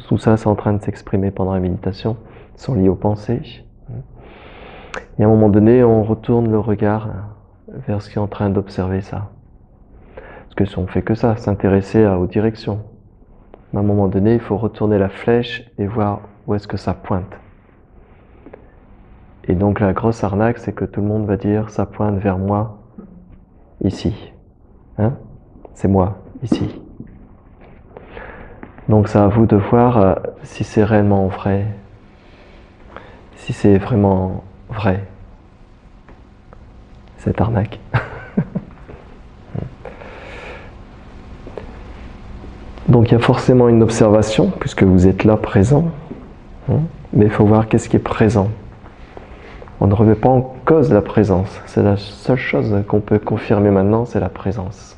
Tout ça, c'est en train de s'exprimer pendant la méditation, sont liés aux pensées. Et à un moment donné, on retourne le regard vers ce qui est en train d'observer ça. Parce que si on fait que ça, s'intéresser aux directions. À un moment donné, il faut retourner la flèche et voir où est-ce que ça pointe. Et donc la grosse arnaque, c'est que tout le monde va dire, ça pointe vers moi, ici. Hein? C'est moi, ici. Donc c'est à vous de voir si c'est réellement vrai, si c'est vraiment vrai, cette arnaque. Donc il y a forcément une observation, puisque vous êtes là présent, mais il faut voir qu'est-ce qui est présent. On ne remet pas en cause la présence, c'est la seule chose qu'on peut confirmer maintenant, c'est la présence.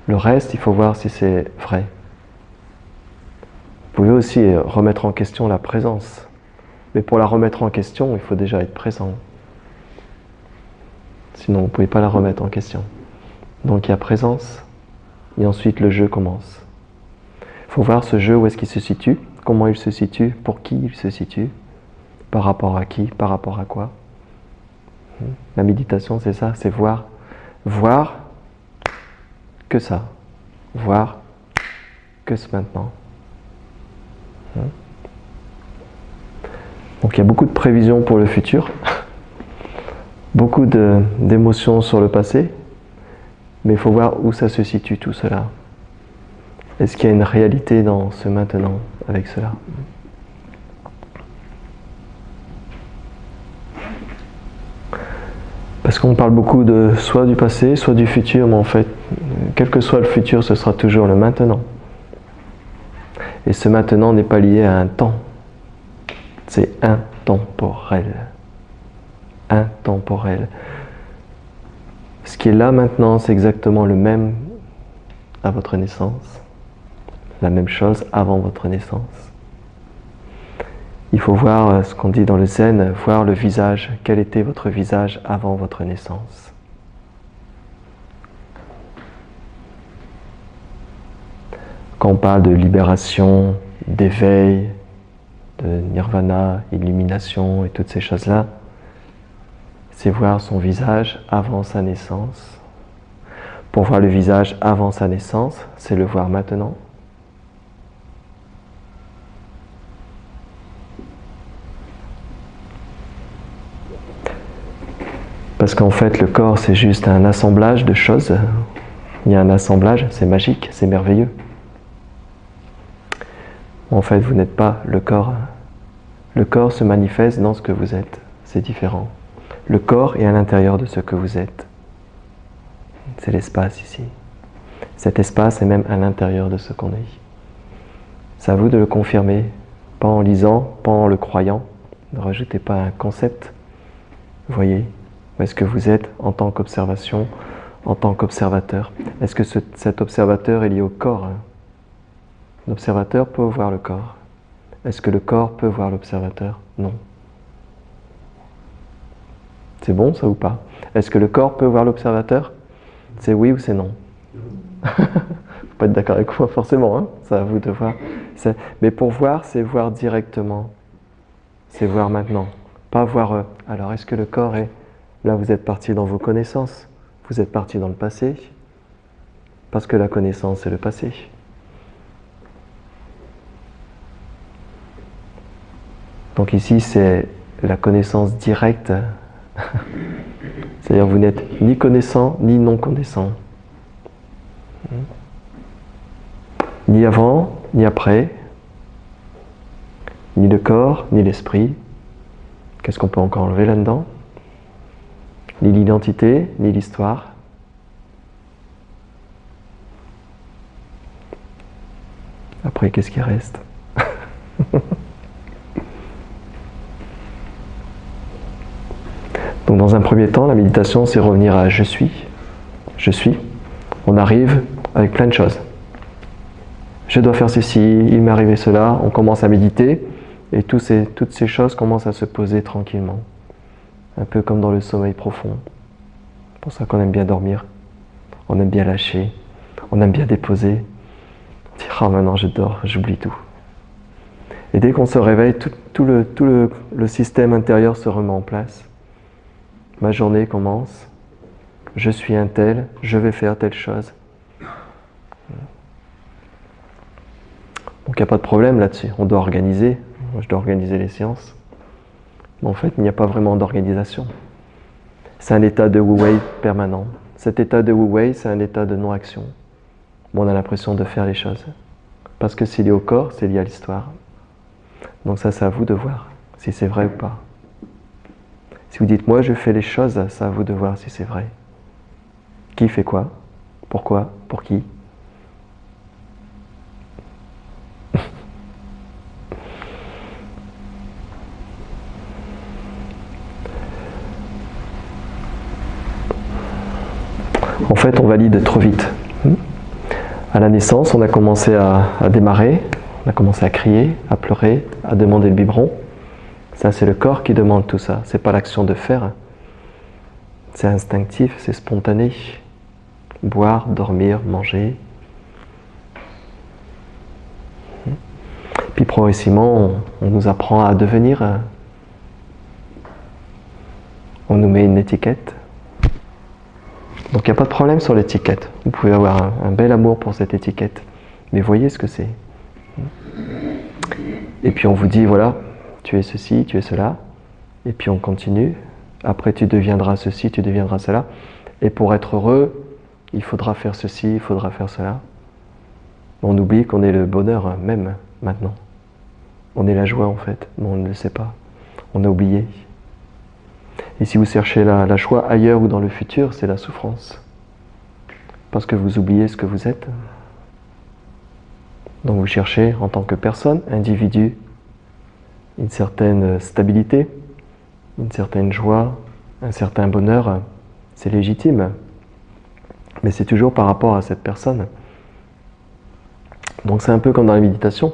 Le reste, il faut voir si c'est vrai. Vous pouvez aussi remettre en question la présence, mais pour la remettre en question, il faut déjà être présent. Sinon, vous ne pouvez pas la remettre en question. Donc il y a présence, et ensuite le jeu commence. Il faut voir ce jeu, où est-ce qu'il se situe, comment il se situe, pour qui il se situe, par rapport à qui, par rapport à quoi. La méditation, c'est ça, c'est voir que ça, voir que ce maintenant. Donc il y a beaucoup de prévisions pour le futur, beaucoup d'émotions sur le passé, mais il faut voir où ça se situe tout cela. Est-ce qu'il y a une réalité dans ce maintenant avec cela? Parce qu'on parle beaucoup de soit du passé, soit du futur, mais en fait, quel que soit le futur, ce sera toujours le maintenant. Et ce maintenant n'est pas lié à un temps. C'est intemporel. Intemporel. Ce qui est là maintenant, c'est exactement le même à votre naissance. La même chose avant votre naissance. Il faut voir ce qu'on dit dans le Zen, voir le visage. Quel était votre visage avant votre naissance? Quand on parle de libération, d'éveil, de nirvana, illumination et toutes ces choses-là, c'est voir son visage avant sa naissance. Pour voir le visage avant sa naissance, c'est le voir maintenant. Parce qu'en fait, le corps, c'est juste un assemblage de choses. Il y a un assemblage, c'est magique, c'est merveilleux. En fait, vous n'êtes pas le corps. Le corps se manifeste dans ce que vous êtes. C'est différent. Le corps est à l'intérieur de ce que vous êtes. C'est l'espace ici. Cet espace est même à l'intérieur de ce qu'on est. C'est à vous de le confirmer, pas en lisant, pas en le croyant. Ne rajoutez pas un concept. Voyez, où est-ce que vous êtes en tant qu'observation, en tant qu'observateur? Est-ce que cet observateur est lié au corps? L'observateur peut voir le corps. Est-ce que le corps peut voir l'observateur? Non. C'est bon ça ou pas? Est-ce que le corps peut voir l'observateur? C'est oui ou c'est non? Faut pas être d'accord avec moi forcément, hein? C'est à vous de voir. Mais pour voir, c'est voir directement. C'est voir maintenant. Pas voir alors est-ce que le corps est... Là vous êtes parti dans vos connaissances. Vous êtes parti dans le passé. Parce que la connaissance c'est le passé. Donc ici c'est la connaissance directe. C'est-à-dire vous n'êtes ni connaissant ni non connaissant. Ni avant, ni après, ni le corps, ni l'esprit. Qu'est-ce qu'on peut encore enlever là-dedans? Ni l'identité, ni l'histoire. Après, qu'est-ce qui reste? Donc dans un premier temps, la méditation, c'est revenir à « je suis ». Je suis. On arrive avec plein de choses. Je dois faire ceci, il m'est arrivé cela, on commence à méditer et toutes ces choses commencent à se poser tranquillement. Un peu comme dans le sommeil profond. C'est pour ça qu'on aime bien dormir. On aime bien lâcher. On aime bien déposer. Dire, ah maintenant je dors, j'oublie tout. Et dès qu'on se réveille, tout le système intérieur se remet en place. Ma journée commence, je suis un tel, je vais faire telle chose. Donc il n'y a pas de problème là-dessus, on doit organiser. Moi je dois organiser les séances. Mais en fait, il n'y a pas vraiment d'organisation. C'est un état de wu-wei permanent. Cet état de wu-wei, c'est un état de non-action. Bon, on a l'impression de faire les choses. Parce que c'est lié au corps, c'est lié à l'histoire. Donc ça, c'est à vous de voir si c'est vrai ou pas. Si vous dites, moi je fais les choses, c'est à vous de voir si c'est vrai. Qui fait quoi? Pourquoi? Pour qui? En fait, on valide trop vite. À la naissance, on a commencé à démarrer, on a commencé à crier, à pleurer, à demander le biberon. Ça, c'est le corps qui demande tout ça. C'est pas l'action de faire. C'est instinctif, c'est spontané. Boire, dormir, manger. Puis progressivement, on nous apprend à devenir. On nous met une étiquette. Donc il n'y a pas de problème sur l'étiquette. Vous pouvez avoir un bel amour pour cette étiquette. Mais voyez ce que c'est. Et puis on vous dit, voilà, tu es ceci, tu es cela. Et puis on continue. Après tu deviendras ceci, tu deviendras cela. Et pour être heureux, il faudra faire ceci, il faudra faire cela. On oublie qu'on est le bonheur même maintenant. On est la joie en fait, mais on ne le sait pas. On a oublié. Et si vous cherchez la joie ailleurs ou dans le futur, c'est la souffrance. Parce que vous oubliez ce que vous êtes. Donc vous cherchez en tant que personne, individu, une certaine stabilité, une certaine joie, un certain bonheur. C'est légitime. Mais c'est toujours par rapport à cette personne. Donc c'est un peu comme dans la méditation.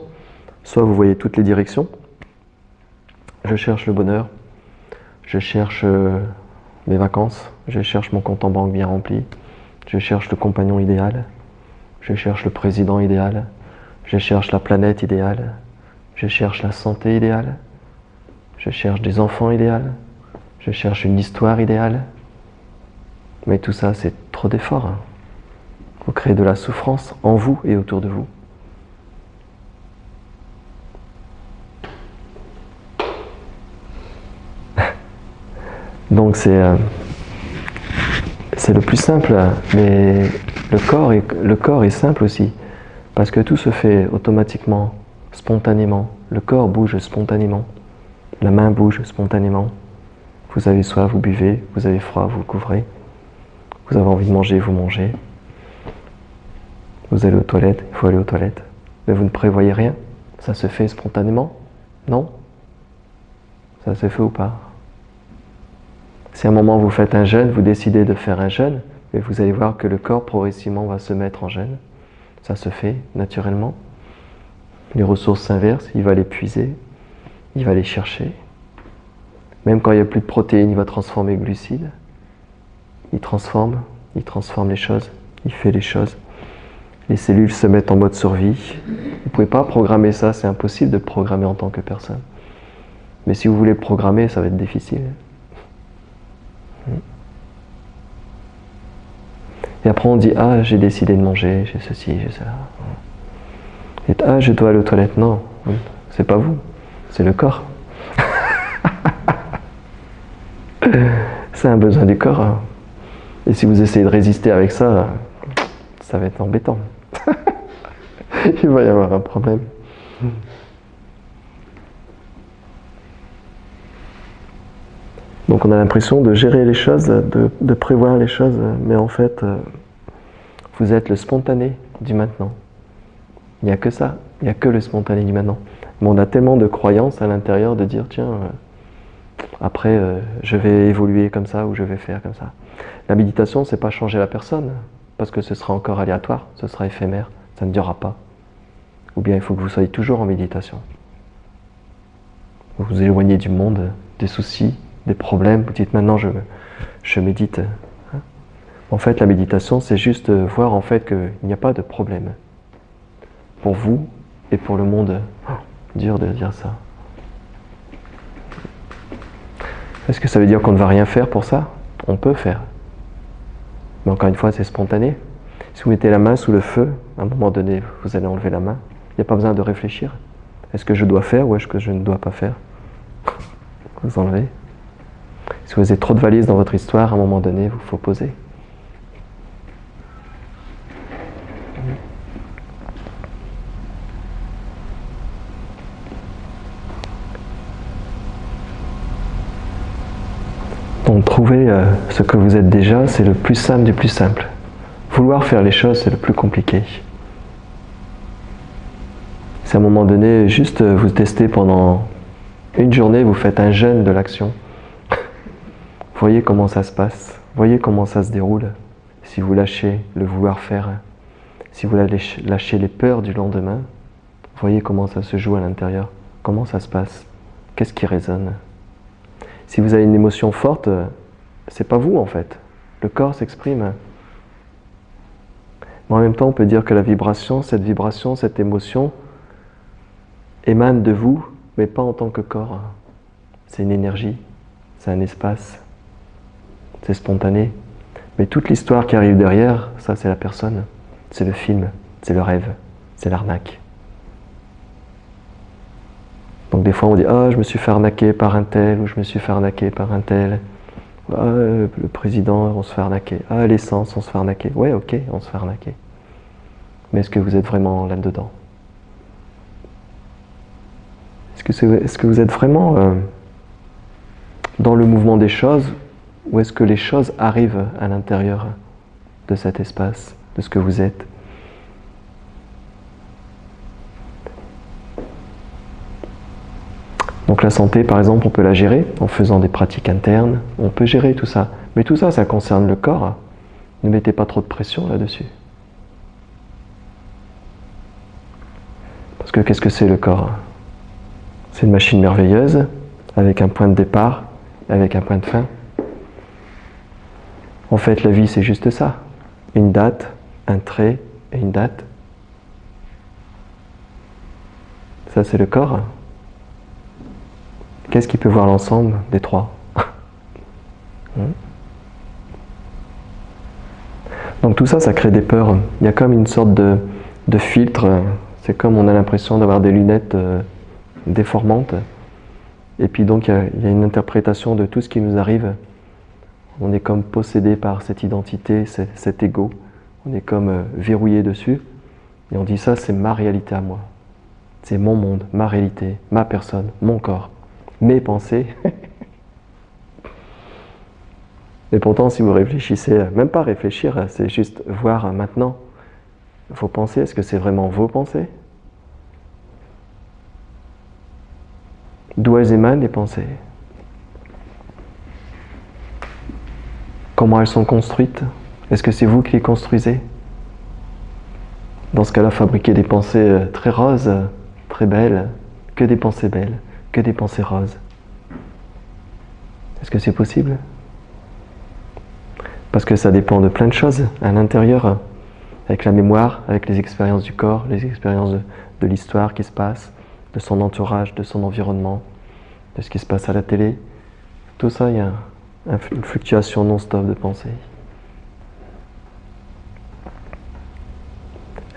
Soit vous voyez toutes les directions. Je cherche le bonheur. Je cherche mes vacances. Je cherche mon compte en banque bien rempli. Je cherche le compagnon idéal. Je cherche le président idéal. Je cherche la planète idéale. Je cherche la santé idéale. Je cherche des enfants idéaux. Je cherche une histoire idéale. Mais tout ça, c'est trop d'efforts. Vous créez de la souffrance en vous et autour de vous. Donc c'est le plus simple, mais le corps est simple aussi, parce que tout se fait automatiquement, spontanément. Le corps bouge spontanément, la main bouge spontanément. Vous avez soif, vous buvez, vous avez froid, vous couvrez. Vous avez envie de manger, vous mangez. Vous allez aux toilettes, il faut aller aux toilettes. Mais vous ne prévoyez rien, ça se fait spontanément? Non? Ça se fait ou pas? Si à un moment vous faites un jeûne, vous décidez de faire un jeûne, et vous allez voir que le corps progressivement va se mettre en jeûne. Ça se fait naturellement. Les ressources s'inversent, il va les puiser, il va les chercher. Même quand il n'y a plus de protéines, il va transformer glucides. Il transforme les choses, il fait les choses. Les cellules se mettent en mode survie. Vous ne pouvez pas programmer ça, c'est impossible de le programmer en tant que personne. Mais si vous voulez le programmer, ça va être difficile. Et après on dit, ah j'ai décidé de manger, j'ai ceci, j'ai cela. Et ah je dois aller aux toilettes. Non, c'est pas vous, c'est le corps. C'est un besoin du corps. Et si vous essayez de résister avec ça, ça va être embêtant. Il va y avoir un problème. Donc on a l'impression de gérer les choses, de prévoir les choses, mais en fait, vous êtes le spontané du maintenant. Il n'y a que ça, il n'y a que le spontané du maintenant. Mais on a tellement de croyances à l'intérieur de dire, tiens, après, je vais évoluer comme ça ou je vais faire comme ça. La méditation, c'est pas changer la personne, parce que ce sera encore aléatoire, ce sera éphémère, ça ne durera pas. Ou bien il faut que vous soyez toujours en méditation. Vous vous éloignez du monde, des soucis, des problèmes, vous dites maintenant je médite. En fait, la méditation, c'est juste voir en fait qu'il n'y a pas de problème. pour vous et pour le monde. Dur de dire ça. Est-ce que ça veut dire qu'on ne va rien faire pour ça? On peut faire. Mais encore une fois, c'est spontané. Si vous mettez la main sous le feu, à un moment donné, vous allez enlever la main. Il n'y a pas besoin de réfléchir. Est-ce que je dois faire ou est-ce que je ne dois pas faire? Vous enlevez. Si vous avez trop de valises dans votre histoire, à un moment donné, il faut poser. Donc trouver ce que vous êtes déjà, c'est le plus simple du plus simple. Vouloir faire les choses, c'est le plus compliqué. Si à un moment donné, juste vous testez pendant une journée, vous faites un jeûne de l'action. Voyez comment ça se passe, voyez comment ça se déroule. Si vous lâchez le vouloir faire, si vous lâchez les peurs du lendemain, voyez comment ça se joue à l'intérieur, comment ça se passe, qu'est-ce qui résonne. Si vous avez une émotion forte, c'est pas vous en fait. Le corps s'exprime. Mais en même temps, on peut dire que la vibration, cette émotion, émane de vous, mais pas en tant que corps. C'est une énergie, c'est un espace, c'est spontané. Mais toute l'histoire qui arrive derrière, ça c'est la personne, c'est le film, c'est le rêve, c'est l'arnaque. Donc des fois on dit « Ah, je me suis fait arnaquer par un tel » ou « Je me suis fait arnaquer par un tel ». « Ah, le président, on se fait arnaquer. Ah, l'essence, on se fait arnaquer. » Ouais, ok, on se fait arnaquer. Mais est-ce que vous êtes vraiment là-dedans? Est-ce que vous êtes vraiment dans le mouvement des choses ou est-ce que les choses arrivent à l'intérieur de cet espace, de ce que vous êtes? Donc la santé, par exemple, on peut la gérer en faisant des pratiques internes. On peut gérer tout ça. Mais tout ça, ça concerne le corps. Ne mettez pas trop de pression là-dessus. Parce que qu'est-ce que c'est le corps? C'est une machine merveilleuse, avec un point de départ, avec un point de fin. En fait, la vie, c'est juste ça. Une date, un trait et une date. Ça, c'est le corps. Qu'est-ce qui peut voir l'ensemble des trois? Donc tout ça, ça crée des peurs. Il y a comme une sorte de filtre. C'est comme on a l'impression d'avoir des lunettes déformantes. Et puis donc il y a une interprétation de tout ce qui nous arrive. On est comme possédé par cette identité, cet ego. On est comme verrouillé dessus. Et on dit ça, c'est ma réalité à moi. C'est mon monde, ma réalité, ma personne, mon corps, mes pensées. Et pourtant, si vous réfléchissez, même pas réfléchir, c'est juste voir maintenant vos pensées. Est-ce que c'est vraiment vos pensées? D'où elles émanent les pensées? Comment elles sont construites? Est-ce que c'est vous qui les construisez? Dans ce cas-là, fabriquez des pensées très roses, très belles, que des pensées belles, que des pensées roses. Est-ce que c'est possible? Parce que ça dépend de plein de choses à l'intérieur, avec la mémoire, avec les expériences du corps, les expériences de l'histoire qui se passe, de son entourage, de son environnement, de ce qui se passe à la télé. Tout ça, il y a une fluctuation non-stop de pensées.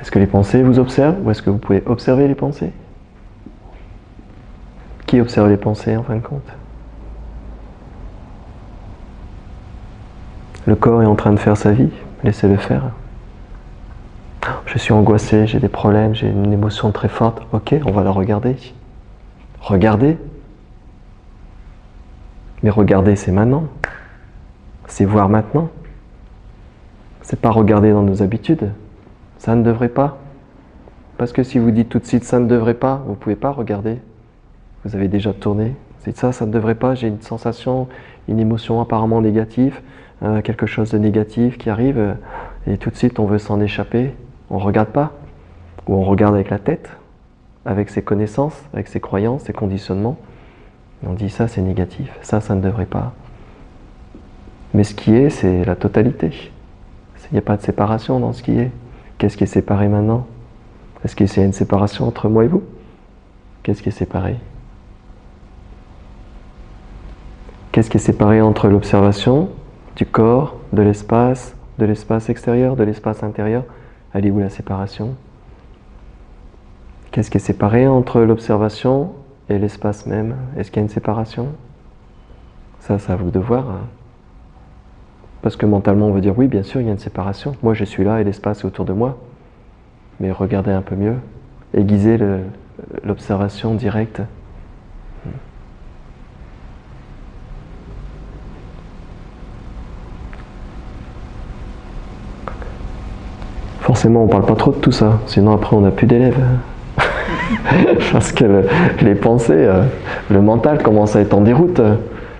Est-ce que les pensées vous observent ou est-ce que vous pouvez observer les pensées? Qui observe les pensées en fin de compte? Le corps est en train de faire sa vie, laissez-le faire. Je suis angoissé, j'ai des problèmes, j'ai une émotion très forte. Ok, on va la regarder. Regardez. Mais regarder, c'est maintenant. C'est voir maintenant. C'est pas regarder dans nos habitudes. Ça ne devrait pas. Parce que si vous dites tout de suite ça ne devrait pas, vous ne pouvez pas regarder. Vous avez déjà tourné. C'est ça, ça ne devrait pas. J'ai une sensation, une émotion apparemment négative, quelque chose de négatif qui arrive, et tout de suite on veut s'en échapper. On ne regarde pas. Ou on regarde avec la tête, avec ses connaissances, avec ses croyances, ses conditionnements. Et on dit ça c'est négatif, ça ne devrait pas. Mais ce qui est, c'est la totalité. Il n'y a pas de séparation dans ce qui est. Qu'est-ce qui est séparé maintenant? Est-ce qu'il y a une séparation entre moi et vous? Qu'est-ce qui est séparé? Qu'est-ce qui est séparé entre l'observation du corps, de l'espace extérieur, de l'espace intérieur? Elle est où la séparation? Qu'est-ce qui est séparé entre l'observation et l'espace même? Est-ce qu'il y a une séparation? Ça, c'est à vous de voir. Parce que mentalement, on veut dire oui, bien sûr, il y a une séparation. Moi, je suis là et l'espace est autour de moi. Mais regardez un peu mieux. Aiguisez l'observation directe. Forcément, on ne parle pas trop de tout ça, sinon après on n'a plus d'élèves. Parce que les pensées, le mental commence à être en déroute.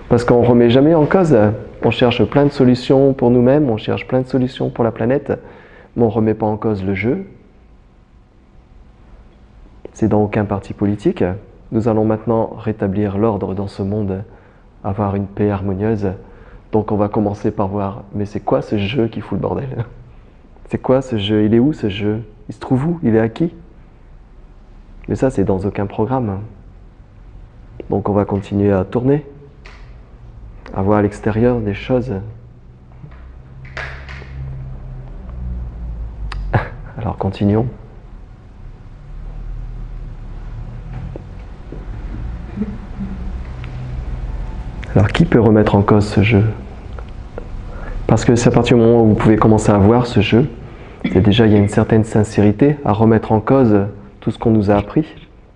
Parce qu'on ne remet jamais en cause. On cherche plein de solutions pour nous-mêmes, on cherche plein de solutions pour la planète, mais on ne remet pas en cause le jeu. C'est dans aucun parti politique. Nous allons maintenant rétablir l'ordre dans ce monde, avoir une paix harmonieuse. Donc on va commencer par voir, mais c'est quoi ce jeu qui fout le bordel? C'est quoi ce jeu? Il est où ce jeu? Il se trouve où? Il est à qui? Mais ça, c'est dans aucun programme. Donc on va continuer à tourner, à voir à l'extérieur des choses. Alors continuons. Alors qui peut remettre en cause ce jeu? Parce que c'est à partir du moment où vous pouvez commencer à voir ce jeu, c'est déjà, il y a une certaine sincérité à remettre en cause tout ce qu'on nous a appris,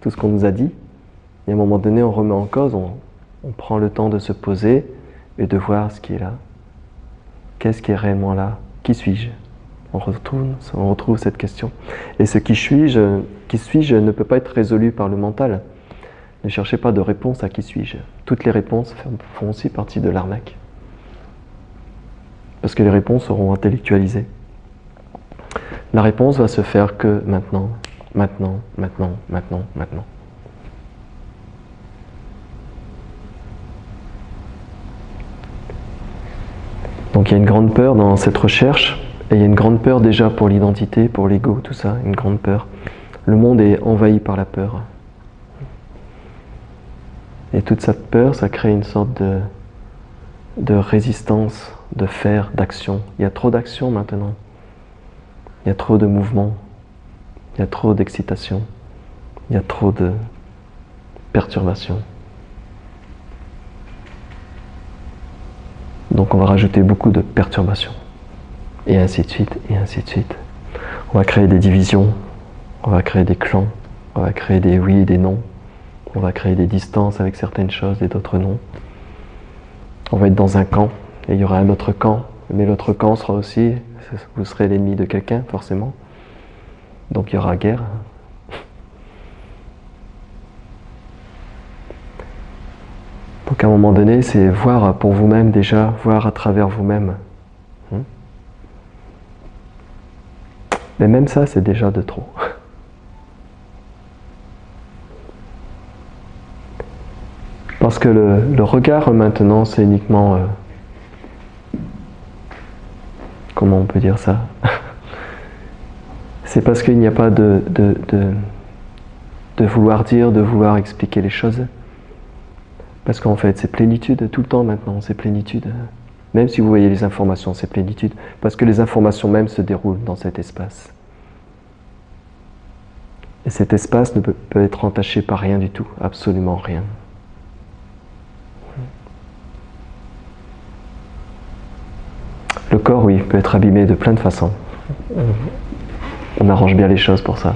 tout ce qu'on nous a dit. Et à un moment donné, on remet en cause, on prend le temps de se poser et de voir ce qui est là. Qu'est-ce qui est réellement là? Qui suis-je? On retrouve cette question. Et ce qui suis-je ne peut pas être résolu par le mental. Ne cherchez pas de réponse à qui suis-je. Toutes les réponses font aussi partie de l'arnaque. Parce que les réponses seront intellectualisées. La réponse va se faire que maintenant, maintenant, maintenant, maintenant, maintenant. Donc il y a une grande peur dans cette recherche, et il y a une grande peur déjà pour l'identité, pour l'ego, tout ça, une grande peur. Le monde est envahi par la peur. Et toute cette peur, ça crée une sorte de résistance, de faire, d'action. Il y a trop d'action maintenant. Il y a trop de mouvements. Il y a trop d'excitation. Il y a trop de perturbations. Donc on va rajouter beaucoup de perturbations. Et ainsi de suite, et ainsi de suite. On va créer des divisions. On va créer des clans. On va créer des oui et des non. On va créer des distances avec certaines choses et d'autres non. On va être dans un camp et il y aura un autre camp, mais l'autre camp sera aussi, vous serez l'ennemi de quelqu'un forcément. Donc il y aura guerre. Donc à un moment donné, c'est voir pour vous-même déjà, voir à travers vous-même. Mais même ça, c'est déjà de trop. Parce que le regard maintenant, c'est uniquement... comment on peut dire ça? C'est parce qu'il n'y a pas de vouloir dire, de vouloir expliquer les choses. Parce qu'en fait, c'est plénitude tout le temps maintenant, c'est plénitude. Même si vous voyez les informations, c'est plénitude. Parce que les informations même se déroulent dans cet espace. Et cet espace ne peut être entaché par rien du tout, absolument rien. Le corps, oui, peut être abîmé de plein de façons. On arrange bien les choses pour ça.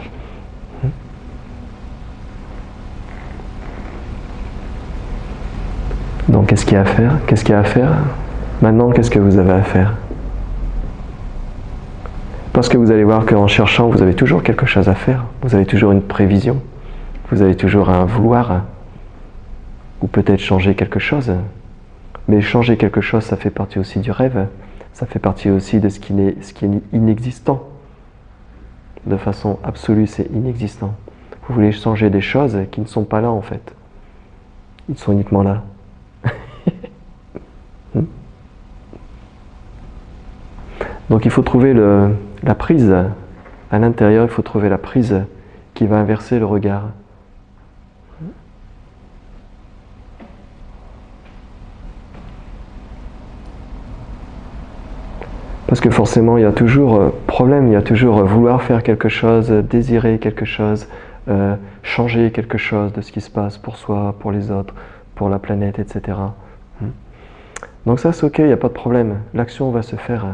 Donc, qu'est-ce qu'il y a à faire? Qu'est-ce qu'il y a à faire? Maintenant, qu'est-ce que vous avez à faire? Parce que vous allez voir qu'en cherchant, vous avez toujours quelque chose à faire. Vous avez toujours une prévision. Vous avez toujours un vouloir. Ou peut-être changer quelque chose. Mais changer quelque chose, ça fait partie aussi du rêve. Ça fait partie aussi de ce qui est inexistant. De façon absolue, c'est inexistant. Vous voulez changer des choses qui ne sont pas là en fait. Ils sont uniquement là. Donc il faut trouver la prise. À l'intérieur, il faut trouver la prise qui va inverser le regard. Parce que forcément, il y a toujours problème, il y a toujours vouloir faire quelque chose, désirer quelque chose, changer quelque chose de ce qui se passe pour soi, pour les autres, pour la planète, etc. Donc ça, c'est ok, il n'y a pas de problème. L'action va se faire.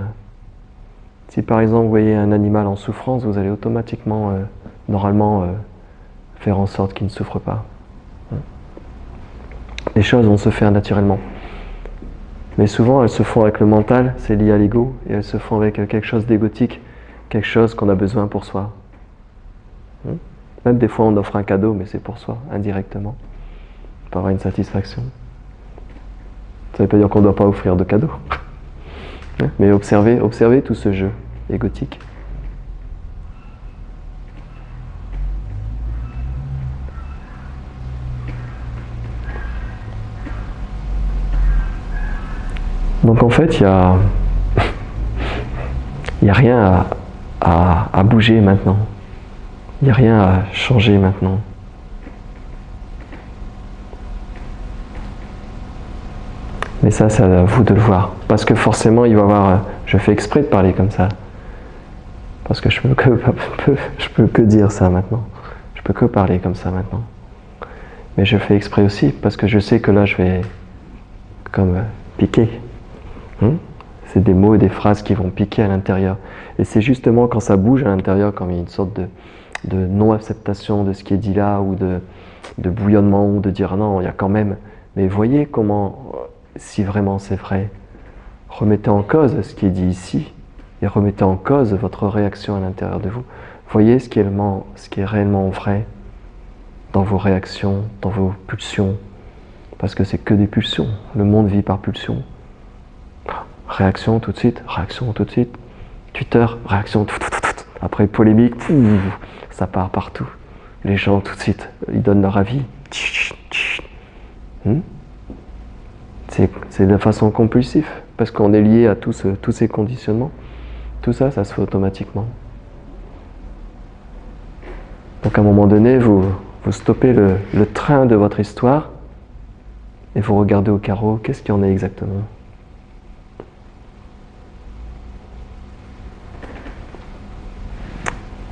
Si par exemple, vous voyez un animal en souffrance, vous allez automatiquement, normalement, faire en sorte qu'il ne souffre pas. Les choses vont se faire naturellement. Mais souvent, elles se font avec le mental, c'est lié à l'ego, et elles se font avec quelque chose d'égotique, quelque chose qu'on a besoin pour soi. Même des fois, on offre un cadeau, mais c'est pour soi, indirectement, pour avoir une satisfaction. Ça ne veut pas dire qu'on ne doit pas offrir de cadeaux. Mais observez tout ce jeu égotique. Donc en fait, il n'y a rien à bouger maintenant. Il n'y a rien à changer maintenant. Mais ça, c'est à vous de le voir. Parce que forcément, il va y avoir... Je fais exprès de parler comme ça. Parce que je peux que dire ça maintenant. Je peux que parler comme ça maintenant. Mais je fais exprès aussi, parce que je sais que là, je vais comme piquer. C'est des mots et des phrases qui vont piquer à l'intérieur. Et c'est justement quand ça bouge à l'intérieur, quand il y a une sorte de non-acceptation de ce qui est dit là, ou de bouillonnement, ou de dire non, il y a quand même... Mais voyez comment, si vraiment c'est vrai, remettez en cause ce qui est dit ici, et remettez en cause votre réaction à l'intérieur de vous. Voyez ce qui est réellement vrai dans vos réactions, dans vos pulsions, parce que c'est que des pulsions. Le monde vit par pulsions. Réaction tout de suite, Twitter, réaction, après polémique, ça part partout. Les gens tout de suite, ils donnent leur avis. C'est de façon compulsive, parce qu'on est lié à tous ces conditionnements. Tout ça, ça se fait automatiquement. Donc à un moment donné, vous stoppez le train de votre histoire et vous regardez au carreau, qu'est-ce qu'il y en a exactement ?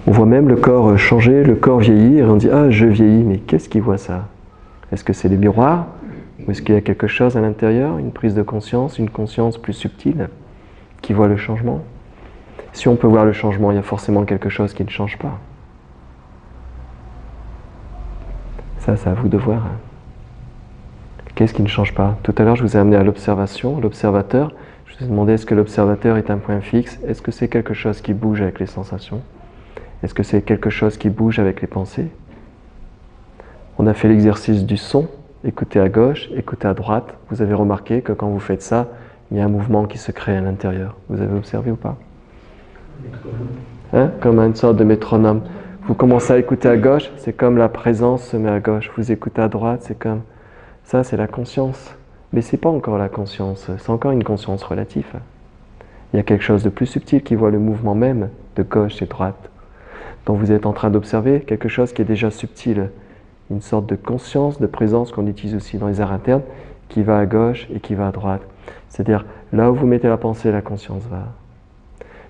On voit même le corps changer, le corps vieillir, et on dit « Ah, je vieillis », mais qu'est-ce qui voit ça? Est-ce que c'est les miroirs? Ou est-ce qu'il y a quelque chose à l'intérieur, une prise de conscience, une conscience plus subtile qui voit le changement? Si on peut voir le changement, il y a forcément quelque chose qui ne change pas. Ça, c'est à vous de voir. Qu'est-ce qui ne change pas? Tout à l'heure, je vous ai amené à l'observation, l'observateur. Je vous ai demandé est-ce que l'observateur est un point fixe? Est-ce que c'est quelque chose qui bouge avec les sensations? Est-ce que c'est quelque chose qui bouge avec les pensées? On a fait l'exercice du son, écoutez à gauche, écoutez à droite. Vous avez remarqué que quand vous faites ça, il y a un mouvement qui se crée à l'intérieur. Vous avez observé ou pas? Comme une sorte de métronome. Vous commencez à écouter à gauche, c'est comme la présence se met à gauche. Vous écoutez à droite, c'est comme... Ça, c'est la conscience. Mais ce n'est pas encore la conscience, c'est encore une conscience relative. Il y a quelque chose de plus subtil qui voit le mouvement même de gauche et droite. Donc vous êtes en train d'observer quelque chose qui est déjà subtil, une sorte de conscience, de présence qu'on utilise aussi dans les arts internes, qui va à gauche et qui va à droite. C'est-à-dire, là où vous mettez la pensée, la conscience va.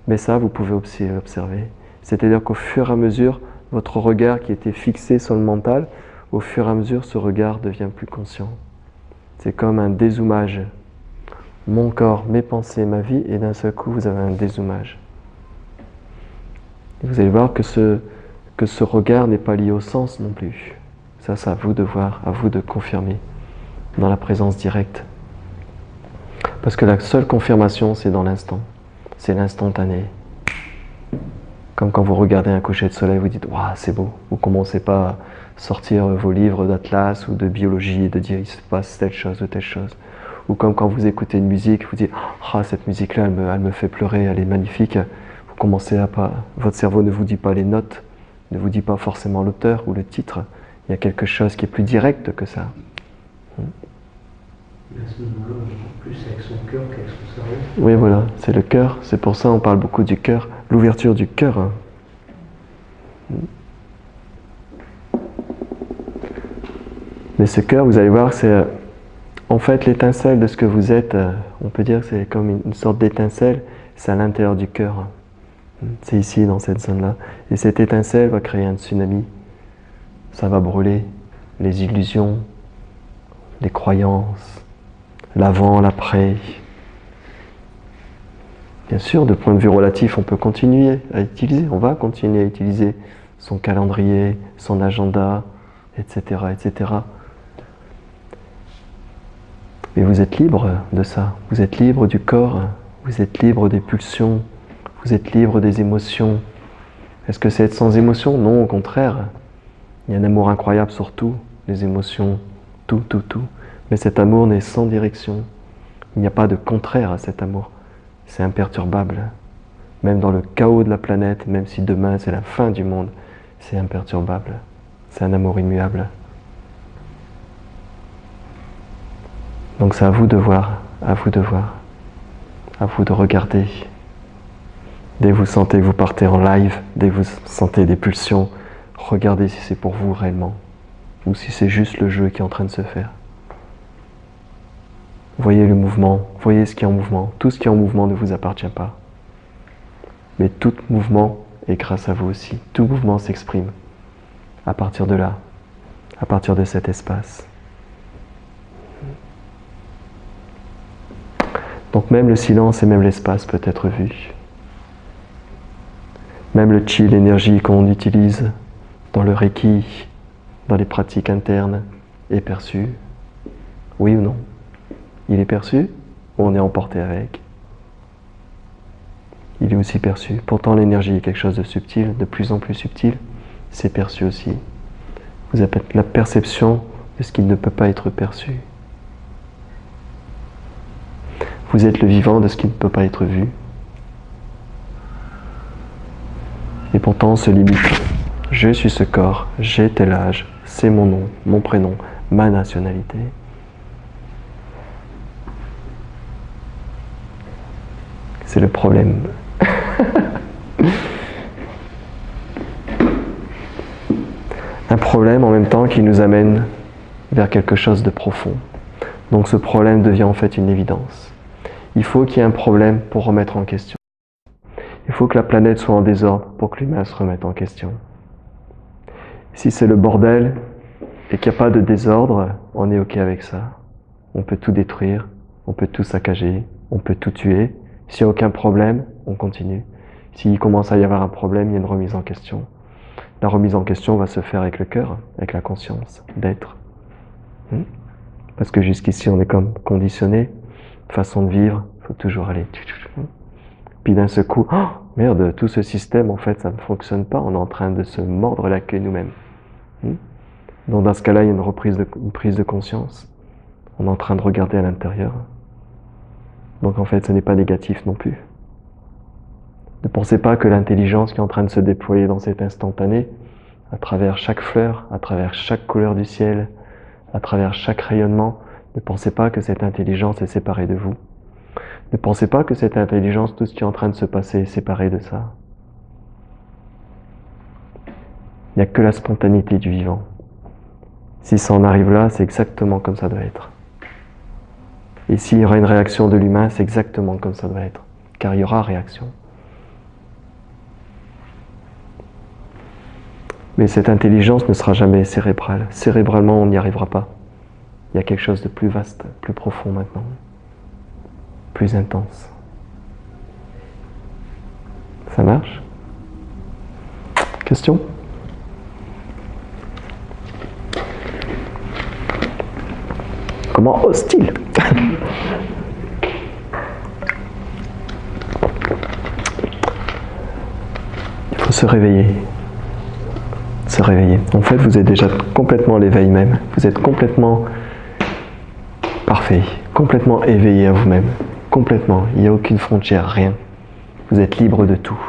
Mais ça, vous pouvez aussi observer. C'est-à-dire qu'au fur et à mesure, votre regard qui était fixé sur le mental, au fur et à mesure, ce regard devient plus conscient. C'est comme un dézoomage. Mon corps, mes pensées, ma vie, et d'un seul coup, vous avez un dézoomage. Et vous allez voir que ce regard n'est pas lié au sens non plus. Ça, c'est à vous de voir, à vous de confirmer dans la présence directe. Parce que la seule confirmation, c'est dans l'instant. C'est l'instantané. Comme quand vous regardez un coucher de soleil, vous dites « Waouh, c'est beau ». Vous ne commencez pas à sortir vos livres d'atlas ou de biologie et de dire « Il se passe telle chose ou telle chose ». Ou comme quand vous écoutez une musique, vous dites « Ah, cette musique-là, elle me fait pleurer, elle est magnifique ». Vous commencez à pas... Votre cerveau ne vous dit pas les notes, ne vous dit pas forcément l'auteur ou le titre. Il y a quelque chose qui est plus direct que ça. À ce moment-là, on est plus avec son cœur qu'avec son cerveau. Oui, voilà, c'est le cœur. C'est pour ça qu'on parle beaucoup du cœur, l'ouverture du cœur. Mais ce cœur, vous allez voir, c'est en fait l'étincelle de ce que vous êtes. On peut dire que c'est comme une sorte d'étincelle, c'est à l'intérieur du cœur. C'est ici, dans cette zone-là. Et cette étincelle va créer un tsunami. Ça va brûler les illusions, les croyances, l'avant, l'après. Bien sûr, de point de vue relatif, on peut continuer à utiliser, on va continuer à utiliser son calendrier, son agenda, etc., etc. Mais vous êtes libre de ça, vous êtes libre du corps, vous êtes libre des pulsions, vous êtes libre des émotions. Est-ce que c'est être sans émotion? Non, au contraire. Il y a un amour incroyable sur tout, les émotions, tout. Mais cet amour n'est sans direction. Il n'y a pas de contraire à cet amour. C'est imperturbable. Même dans le chaos de la planète, même si demain c'est la fin du monde, c'est imperturbable. C'est un amour immuable. Donc c'est à vous de voir, à vous de voir, à vous de regarder. Dès que vous sentez que vous partez en live, dès que vous sentez des pulsions, regardez si c'est pour vous réellement, ou si c'est juste le jeu qui est en train de se faire. Voyez le mouvement, voyez ce qui est en mouvement. Tout ce qui est en mouvement ne vous appartient pas. Mais tout mouvement est grâce à vous aussi. Tout mouvement s'exprime à partir de là, à partir de cet espace. Donc même le silence et même l'espace peut être vu. Même le chi, l'énergie qu'on utilise dans le Reiki, dans les pratiques internes, est perçu. Oui ou non? Il est perçu ou on est emporté avec? Il est aussi perçu. Pourtant l'énergie est quelque chose de subtil, de plus en plus subtil. C'est perçu aussi. Vous avez la perception de ce qui ne peut pas être perçu. Vous êtes le vivant de ce qui ne peut pas être vu. Et pourtant on se limite. Je suis ce corps, j'ai tel âge, c'est mon nom, mon prénom, ma nationalité. C'est le problème. Un problème en même temps qui nous amène vers quelque chose de profond. Donc ce problème devient en fait une évidence. Il faut qu'il y ait un problème pour remettre en question. Il faut que la planète soit en désordre pour que l'humain se remette en question. Si c'est le bordel et qu'il n'y a pas de désordre, on est OK avec ça. On peut tout détruire, on peut tout saccager, on peut tout tuer. S'il n'y a aucun problème, on continue. S'il commence à y avoir un problème, il y a une remise en question. La remise en question va se faire avec le cœur, avec la conscience d'être. Parce que jusqu'ici, on est comme conditionné, façon de vivre, il faut toujours aller. Puis d'un seul coup, oh, merde, tout ce système, en fait, ça ne fonctionne pas, on est en train de se mordre la queue nous-mêmes. Donc dans ce cas-là, il y a une prise de conscience. On est en train de regarder à l'intérieur. Donc en fait, ce n'est pas négatif non plus. Ne pensez pas que l'intelligence qui est en train de se déployer dans cet instantané, à travers chaque fleur, à travers chaque couleur du ciel, à travers chaque rayonnement, ne pensez pas que cette intelligence est séparée de vous. Ne pensez pas que cette intelligence, tout ce qui est en train de se passer, est séparé de ça. Il n'y a que la spontanéité du vivant. Si ça en arrive là, c'est exactement comme ça doit être. Et s'il y aura une réaction de l'humain, c'est exactement comme ça doit être. Car il y aura réaction. Mais cette intelligence ne sera jamais cérébrale. Cérébralement, on n'y arrivera pas. Il y a quelque chose de plus vaste, plus profond maintenant. Plus intense. Ça marche? Question? Comment ose-t-il? Il faut se réveiller. Se réveiller. En fait, vous êtes déjà complètement à l'éveil même. Vous êtes complètement parfait, complètement éveillé à vous-même. Complètement. Il n'y a aucune frontière, rien. Vous êtes libre de tout.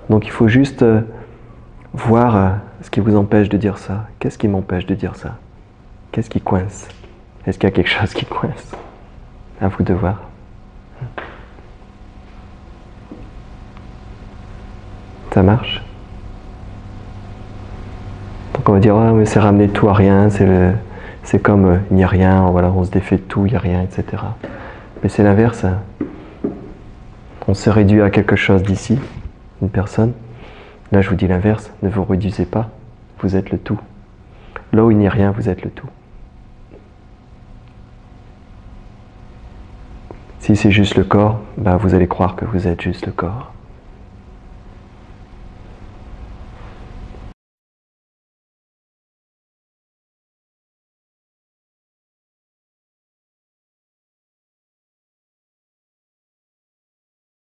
Donc il faut juste voir ce qui vous empêche de dire ça. Qu'est-ce qui m'empêche de dire ça? Qu'est-ce qui coince? Est-ce qu'il y a quelque chose qui coince? À vous de voir. Ça marche? Donc on va dire, ouais, mais c'est ramener tout à rien, c'est c'est comme il n'y a rien, voilà, on se défait de tout, il n'y a rien, etc. Mais c'est l'inverse. On se réduit à quelque chose d'ici, une personne. Là, je vous dis l'inverse, ne vous réduisez pas, vous êtes le tout. Là où il n'y a rien, vous êtes le tout. Si c'est juste le corps, ben vous allez croire que vous êtes juste le corps.